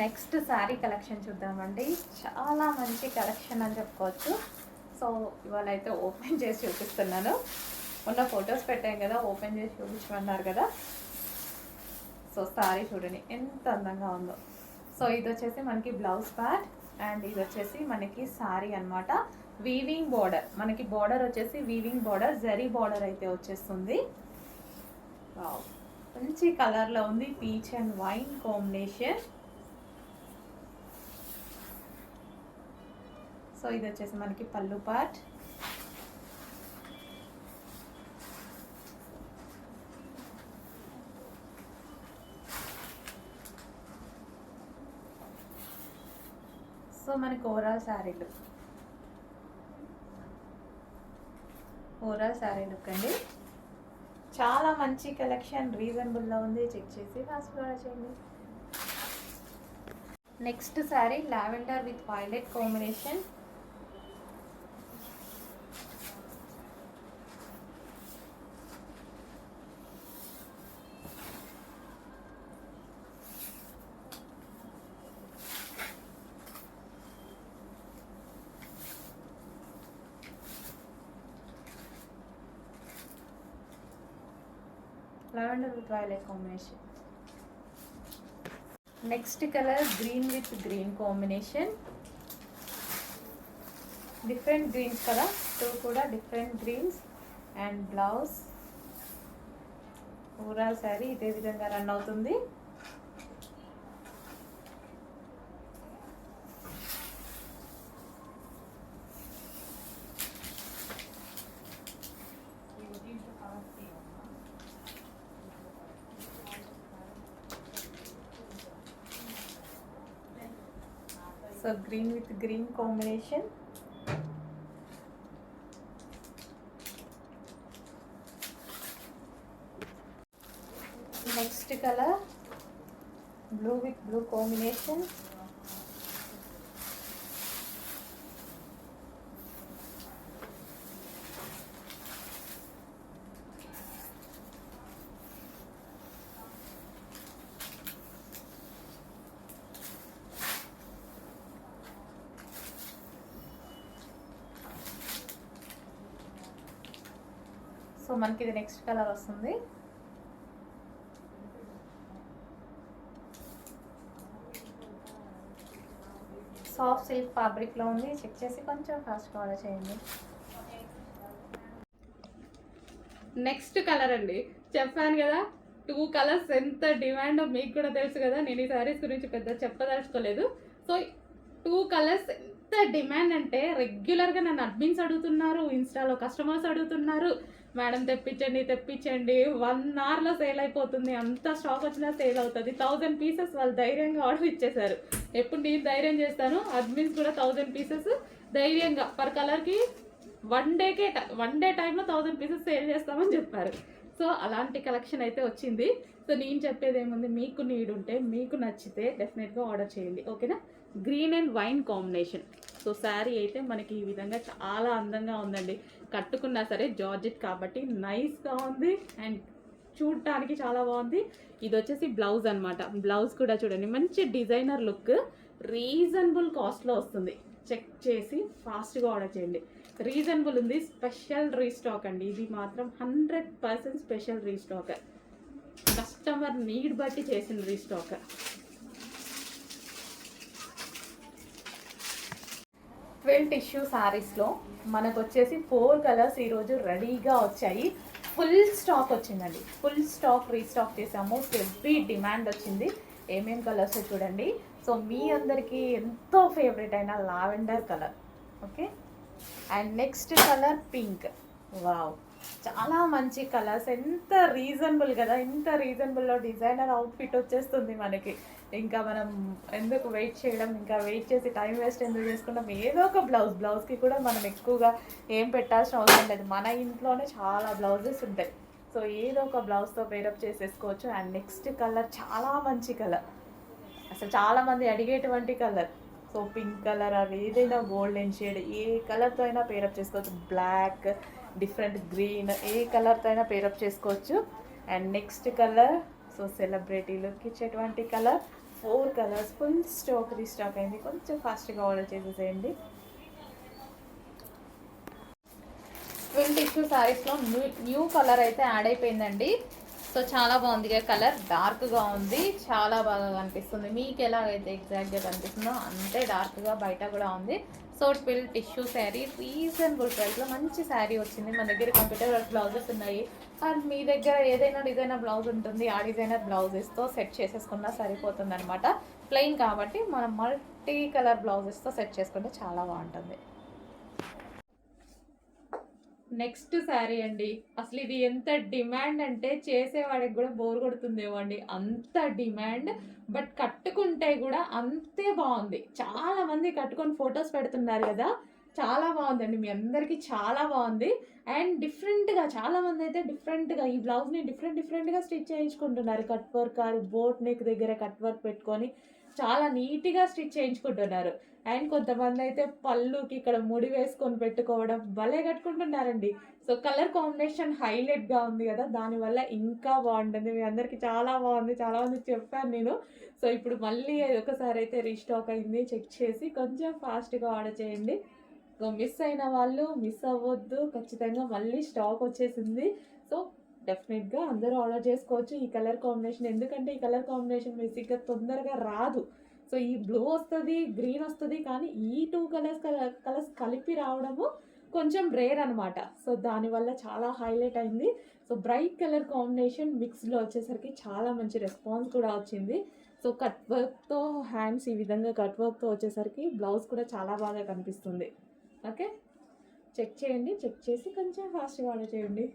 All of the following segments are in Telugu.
నెక్స్ట్ శారీ కలెక్షన్ చూద్దామండి. చాలా మంచి కలెక్షన్ అని చెప్పుకోవచ్చు. సో ఇవాళ అయితే ఓపెన్ చేసి చూపిస్తున్నాను. మొన్న ఫొటోస్ పెట్టాం కదా, ఓపెన్ చేసి చూపించమన్నారు కదా. సో శారీ చూడండి ఎంత అందంగా ఉందో. సో ఇది వచ్చేసి మనకి బ్లౌజ్ పార్ట్ అండ్ ఇది వచ్చేసి మనకి శారీ అనమాట. వీవింగ్ బార్డర్, మనకి బార్డర్ వచ్చేసి వీవింగ్ బార్డర్, జరీ బార్డర్ అయితే వచ్చేస్తుంది. మంచి కలర్లో ఉంది, peach and wine combination. So ఇది వచ్చేసి మనకి పళ్ళు పార్ట్. సో మనకి ఓవరాల్ శారీ లుక్ అండి. చాలా మంచి కలెక్షన్, రీజనబుల్లో ఉంది. చెక్ చేసి ఫాస్ట్ ఆర్డర్ చేయండి. Next sari lavender with violet combination. Lavender with violet combination. Next colour green with green combination. Different greens కదా, టూ కూడా different greens. And blouse, overall sari ఇదే విధంగా రన్ అవుతుంది. So green with green combination. Next colour blue with blue combination. So మనకి ఇది నెక్స్ట్ కలర్ వస్తుంది. సాఫ్ట్ సిల్క్ ఫ్యాబ్రిక్లో ఉంది. చెక్ చేసి కొంచెం ఫాస్ట్గా ఆర్డర్ చేయండి. నెక్స్ట్ కలర్ అండి, చెప్పాను కదా 2 కలర్స్ ఎంత డిమాండ్ మీకు కూడా తెలుసు కదా. నేను ఈ శారీస్ గురించి పెద్ద చెప్పదలుచుకోలేదు. సో 2 కలర్స్ ఎంత డిమాండ్ అంటే రెగ్యులర్గా నన్ను అడ్మిన్స్ అడుగుతున్నారు, ఇన్స్టాలో కస్టమర్స్ అడుగుతున్నారు, మేడం తెప్పించండి 1 అవర్లో సేల్ అయిపోతుంది, అంత స్టాక్ వచ్చినా సేల్ అవుతుంది. 1000 పీసెస్ వాళ్ళు ధైర్యంగా ఆర్డర్ ఇచ్చేసారు. ఎప్పుడు నేను ధైర్యం చేస్తాను, అడ్మిన్స్ కూడా 1000 పీసెస్ ధైర్యంగా పర్ కలర్కి వన్ డే టైంలో 1000 పీసెస్ సేల్ చేస్తామని చెప్పారు. సో అలాంటి కలెక్షన్ అయితే వచ్చింది. సో నేను చెప్పేది ఏముంది, మీకు నీడ్ ఉంటే, మీకు నచ్చితే డెఫినెట్గా ఆర్డర్ చేయండి, ఓకేనా. Green and wine combination. So sari అయితే మనకి ఈ విధంగా చాలా అందంగా ఉందండి. కట్టుకున్నా సరే జార్జెట్ కాబట్టి నైస్గా ఉంది అండ్ చూడటానికి చాలా బాగుంది. ఇది వచ్చేసి బ్లౌజ్ అనమాట. బ్లౌజ్ కూడా చూడండి మంచి డిజైనర్ లుక్, రీజనబుల్ కాస్ట్లో వస్తుంది. చెక్ చేసి ఫాస్ట్గా ఆర్డర్ చేయండి. రీజనబుల్ ఉంది, స్పెషల్ రీస్టాక్ అండి. ఇది మాత్రం 100% స్పెషల్ రీస్టాక్, కస్టమర్ నీడ్ బట్టి చేసిన రీస్టాక్. ట్వెల్ టిష్యూ శారీస్లో మనకు వచ్చేసి 4 కలర్స్ ఈరోజు రెడీగా వచ్చాయి. ఫుల్ స్టాక్ వచ్చిందండి, ఫుల్ స్టాక్ రీస్టాక్ చేసాము. హెవీ డిమాండ్ వచ్చింది. ఏమేం కలర్స్ చూడండి. సో మీ అందరికీ ఎంతో ఫేవరెట్ అయిన lavender colour, okay. And next colour pink. Wow, చాలా మంచి కలర్స్. ఎంత రీజనబుల్ కదా, ఎంత రీజనబుల్లో డిజైనర్ అవుట్ఫిట్ వచ్చేస్తుంది మనకి. ఇంకా మనం ఎందుకు వెయిట్ చేయడం, ఇంకా వెయిట్ చేసి టైం వేస్ట్ ఎందుకు చేసుకుంటాం. ఏదో ఒక బ్లౌజ్కి కూడా మనం ఎక్కువగా ఏం పెట్టాల్సిన అవసరం లేదు. మన ఇంట్లోనే చాలా బ్లౌజెస్ ఉంటాయి. సో ఏదో ఒక బ్లౌజ్తో పేరప్ చేసేసుకోవచ్చు. అండ్ నెక్స్ట్ కలర్ చాలా మంచి కలర్, అసలు చాలామంది అడిగేటువంటి కలర్. సో పింక్ కలర్, అవి ఏదైనా గోల్డెన్ షేడ్, ఏ కలర్తో అయినా పేరప్ చేసుకోవచ్చు. బ్లాక్, డిఫరెంట్ గ్రీన్, ఏ కలర్తో అయినా పేరప్ చేసుకోవచ్చు. And next colour so celebrity look ఇచ్చేటువంటి colour, 4 colours full stock restock అయింది, కొంచెం ఫాస్ట్గా ఆర్డర్ చేసేసేయండి. ట్విన్ టిష్యూ శారీస్లో న్యూ కలర్ అయితే యాడ్ అయిపోయిందండి. సో చాలా బాగుంది కలర్, డార్క్గా ఉంది, చాలా బాగా కనిపిస్తుంది. మీకు ఎలాగైతే ఎగ్జాక్ట్గా కనిపిస్తుందో అంతే డార్క్గా బయట కూడా ఉంది. So twill tissue sari reasonable ప్రైస్లో మంచి శారీ వచ్చింది. మన దగ్గర కంప్యూటర్ వర్క్ బ్లౌజెస్ ఉన్నాయి, అండ్ మీ దగ్గర ఏదైనా డిజైనర్ బ్లౌజ్ ఉంటుంది, ఆ డిజైనర్ బ్లౌజెస్తో సెట్ చేసేసుకున్నా సరిపోతుంది అనమాట. ప్లెయిన్ కాబట్టి మనం మల్టీ కలర్ బ్లౌజెస్తో సెట్ చేసుకుంటే చాలా బాగుంటుంది. నెక్స్ట్ శారీ అండి, అసలు ఇది ఎంత డిమాండ్ అంటే చేసేవాడికి కూడా బోర్ కొడుతుందేమో అండి, అంత డిమాండ్. బట్ కట్టుకుంటే కూడా అంతే బాగుంది. చాలా మంది కట్టుకొని ఫొటోస్ పెడుతున్నారు కదా, చాలా బాగుందండి. మీ అందరికీ చాలా బాగుంది. అండ్ డిఫరెంట్గా చాలా మంది అయితే డిఫరెంట్గా ఈ బ్లౌజ్ని డిఫరెంట్గా స్టిచ్ చేయించుకుంటున్నారు. Cut work or boat neck దగ్గర కట్ వర్క్ పెట్టుకొని చాలా నీట్గా స్టిచ్ చేయించుకుంటున్నారు. అండ్ కొంతమంది అయితే పళ్ళుకి ఇక్కడ ముడి వేసుకొని పెట్టుకోవడం భలే కట్టుకుంటున్నారండి. సో కలర్ కాంబినేషన్ హైలైట్గా ఉంది కదా, దానివల్ల ఇంకా బాగుంటుంది. మీ అందరికీ చాలా బాగుంది, చాలా మందికి చెప్పాను నేను. సో ఇప్పుడు మళ్ళీ ఒకసారి అయితే రీస్టాక్ అయింది, చెక్ చేసి కొంచెం ఫాస్ట్గా ఆర్డర్ చేయండి. సో మిస్ అయిన వాళ్ళు మిస్ అవ్వద్దు, ఖచ్చితంగా మళ్ళీ స్టాక్ వచ్చేసింది. సో డెఫినెట్గా అందరూ ఆర్డర్ చేసుకోవచ్చు ఈ కలర్ కాంబినేషన్, ఎందుకంటే ఈ కలర్ కాంబినేషన్ బేసిక్గా తొందరగా రాదు. సో ఈ బ్లూ వస్తుంది, గ్రీన్ వస్తుంది, కానీ ఈ 2 కలర్స్ కలిపి రావడము కొంచెం రేర్ అనమాట. సో దానివల్ల చాలా హైలైట్ అయింది. సో బ్రైట్ కలర్ కాంబినేషన్ మిక్స్లో వచ్చేసరికి చాలా మంచి రెస్పాన్స్ కూడా వచ్చింది. సో కట్ వర్క్తో హ్యాండ్స్ ఈ విధంగా కట్ వర్క్తో వచ్చేసరికి బ్లౌజ్ కూడా చాలా బాగా కనిపిస్తుంది. ఓకే, చెక్ చేయండి, చెక్ చేసి కొంచెం ఫాస్ట్గా ఆర్డర్ చేయండి.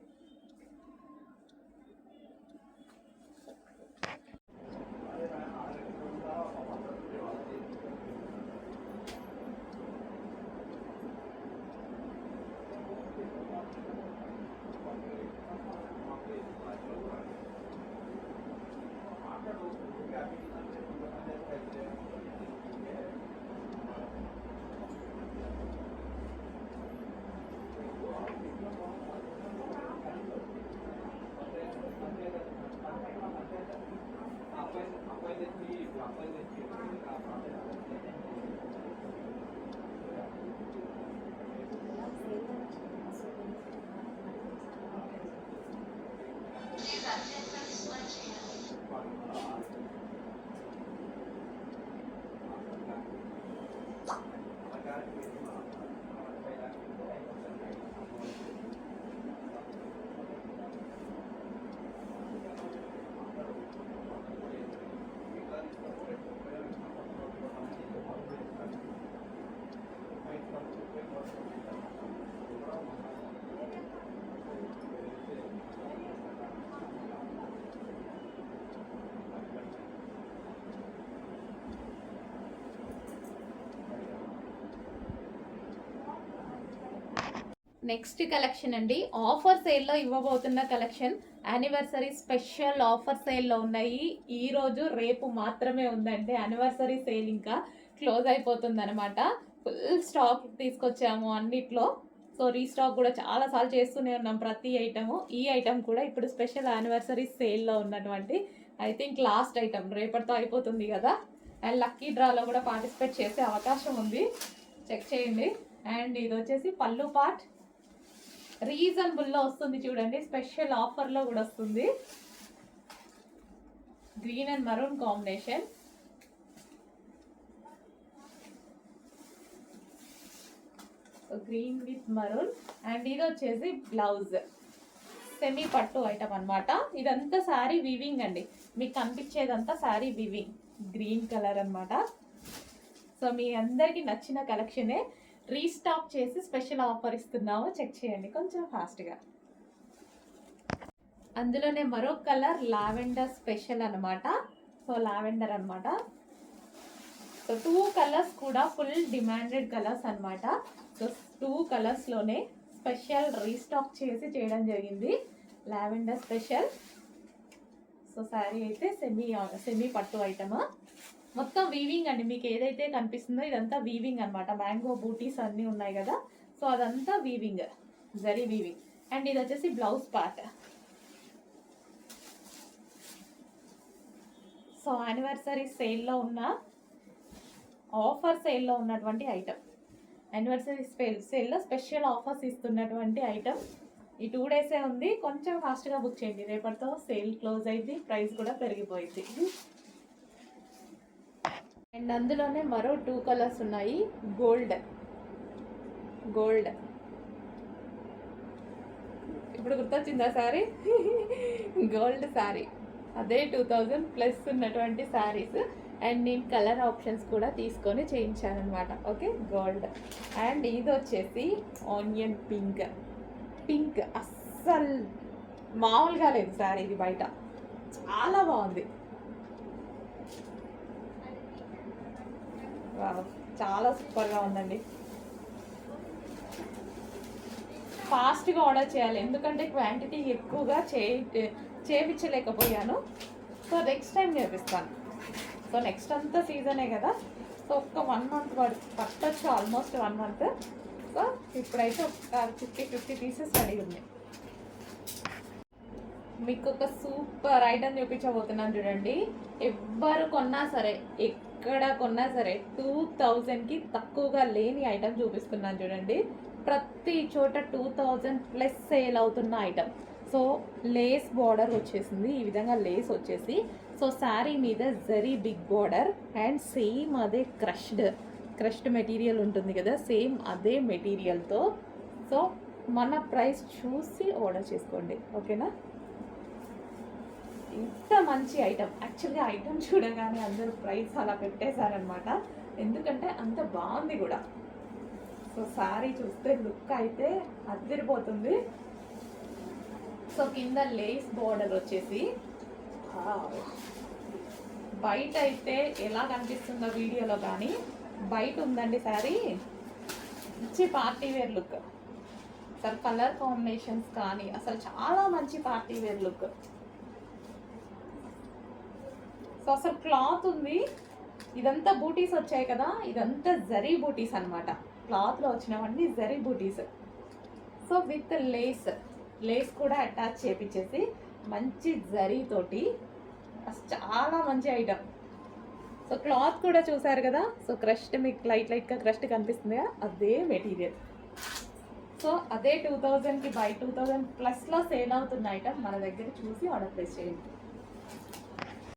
నెక్స్ట్ కలెక్షన్ అండి, ఆఫర్ సేల్లో ఇవ్వబోతున్న కలెక్షన్. యానివర్సరీ స్పెషల్ ఆఫర్ సేల్లో ఉన్నాయి. ఈరోజు రేపు మాత్రమే ఉందండి యానివర్సరీ సేల్, ఇంకా క్లోజ్ అయిపోతుంది అనమాట. ఫుల్ స్టాక్ తీసుకొచ్చాము అన్నిట్లో. సో రీస్టాక్ కూడా చాలాసార్లు చేస్తూనే ఉన్నాం ప్రతి ఐటము. ఈ ఐటమ్ కూడా ఇప్పుడు స్పెషల్ యానివర్సరీ సేల్లో ఉన్నటువంటి ఐ థింక్ లాస్ట్ ఐటమ్, రేపటితో అయిపోతుంది కదా. అండ్ లక్కీ డ్రాలో కూడా పార్టిసిపేట్ చేసే అవకాశం ఉంది, చెక్ చేయండి. అండ్ ఇది వచ్చేసి పళ్ళు పార్ట్ రీజనబుల్లో వస్తుంది చూడండి, స్పెషల్ ఆఫర్లో కూడా వస్తుంది. Green and maroon combination. Green with maroon. And ఇది వచ్చేసి బ్లౌజ్, సెమీ పట్టు ఐటమ్ అనమాట. ఇదంతా శారీ వీవింగ్ అండి, మీకు కనిపించేదంతా శారీ వీవింగ్, గ్రీన్ కలర్ అనమాట. సో మీ అందరికీ నచ్చిన కలెక్షనే రీస్టాక్ చేసి స్పెషల్ ఆఫర్ ఇస్తున్నాము, చెక్ చేయండి కొంచెం ఫాస్ట్గా. అందులోనే మరో కలర్ లావెండర్ స్పెషల్ అనమాట. సో లావెండర్ అనమాట. సో 2 కలర్స్ కూడా ఫుల్ డిమాండెడ్ కలర్స్ అనమాట. సో 2 కలర్స్లోనే స్పెషల్ రీస్టాక్ చేసి చేయడం జరిగింది, లావెండర్ స్పెషల్. సో శారీ అయితే సెమీ పట్టు ఐటమ్, మొత్తం వీవింగ్ అండి. మీకు ఏదైతే కనిపిస్తుందో ఇదంతా వీవింగ్ అనమాట. మ్యాంగో బూటీస్ అన్నీ ఉన్నాయి కదా, సో అదంతా వీవింగ్, జరీ వీవింగ్. అండ్ ఇది వచ్చేసి బ్లౌజ్ పార్ట్. సో యానివర్సరీ సేల్లో ఉన్న ఆఫర్ సేల్లో ఉన్నటువంటి ఐటమ్, యానివర్సరీ సేల్లో స్పెషల్ ఆఫర్స్ ఇస్తున్నటువంటి ఐటమ్. ఈ 2 డేసే ఉంది, కొంచెం ఫాస్ట్గా బుక్ చేయండి, రేపటితో సేల్ క్లోజ్ అయింది, ప్రైస్ కూడా పెరిగిపోయింది. అండ్ అందులోనే మరో 2 కలర్స్ ఉన్నాయి. గోల్డ్ ఇప్పుడు గుర్తొచ్చిందా శారీ? గోల్డ్ శారీ, అదే 2000 ప్లస్ ఉన్నటువంటి శారీస్. అండ్ నేను కలర్ ఆప్షన్స్ కూడా తీసుకొని చేయించాను అనమాట. Okay, gold. అండ్ ఇది వచ్చేసి ఆనియన్ పింక్ అస్సలు మామూలుగా లేదు శారీ, ఇది బయట చాలా బాగుంది. చాలా సూపర్గా ఉందండి. ఫాస్ట్గా ఆర్డర్ చేయాలి, ఎందుకంటే క్వాంటిటీ ఎక్కువగా చేయించలేకపోయాను. సో నెక్స్ట్ టైం చేపిస్తాను. సో నెక్స్ట్ అంతా సీజనే కదా, సో ఒక్క 1 మంత్ పట్టొచ్చు, ఆల్మోస్ట్ 1 మంత్. సో ఇప్పుడైతే ఒక 50 పీసెస్ రెడీ ఉన్నాయి. మీకు ఒక సూపర్ ఐటమ్ చూపించబోతున్నాను చూడండి. ఎవ్వరు కొన్నా సరే, ఎక్కడ కొన్నా సరే 2000కి తక్కువగా లేని ఐటమ్ చూపిస్తున్నాను చూడండి. ప్రతి చోట 2000 ప్లస్ సేల్ అవుతున్న ఐటమ్. సో లేస్ బార్డర్ వచ్చేసింది, ఈ విధంగా లేస్ వచ్చేసి, సో శారీ మీద zari big border and same అదే క్రష్డ్ మెటీరియల్ ఉంటుంది కదా, సేమ్ అదే మెటీరియల్తో. సో మన ప్రైస్ చూసి ఆర్డర్ చేసుకోండి, ఓకేనా? ఇంత మంచి ఐటమ్, యాక్చువల్గా ఐటమ్ చూడగానే అందరూ ప్రైస్ అలా పెట్టేశారనమాట, ఎందుకంటే అంత బాగుంది కూడా. సో శారీ చూస్తే లుక్ అయితే అదిరిపోతుంది. సో కింద లేస్ బార్డర్ వచ్చేసి, బయట అయితే ఎలా కనిపిస్తుందో వీడియోలో కానీ బయట ఉందండి శారీ. మంచి పార్టీ వేర్ లుక్, అసలు కలర్ కాంబినేషన్స్ కానీ అసలు చాలా మంచి పార్టీ వేర్ లుక్. సో అసలు క్లాత్ ఉంది, ఇదంతా బూటీస్ వచ్చాయి కదా, ఇదంతా జరీ బూటీస్ అనమాట. క్లాత్లో వచ్చినవన్నీ జరీ బూటీస్. సో విత్ లేస్ కూడా అటాచ్ చేపించేసి మంచి జరీతోటి చాలా మంచి ఐటమ్. సో క్లాత్ కూడా చూసారు కదా, సో క్రష్డ్ మీకు లైట్గా క్రష్డ్ కనిపిస్తుంది కదా, అదే మెటీరియల్. సో అదే 2000కి బై 2000 ప్లస్లో సేల్ అవుతున్న ఐటమ్ మన దగ్గర చూసి ఆర్డర్ ప్లేస్ చేయండి.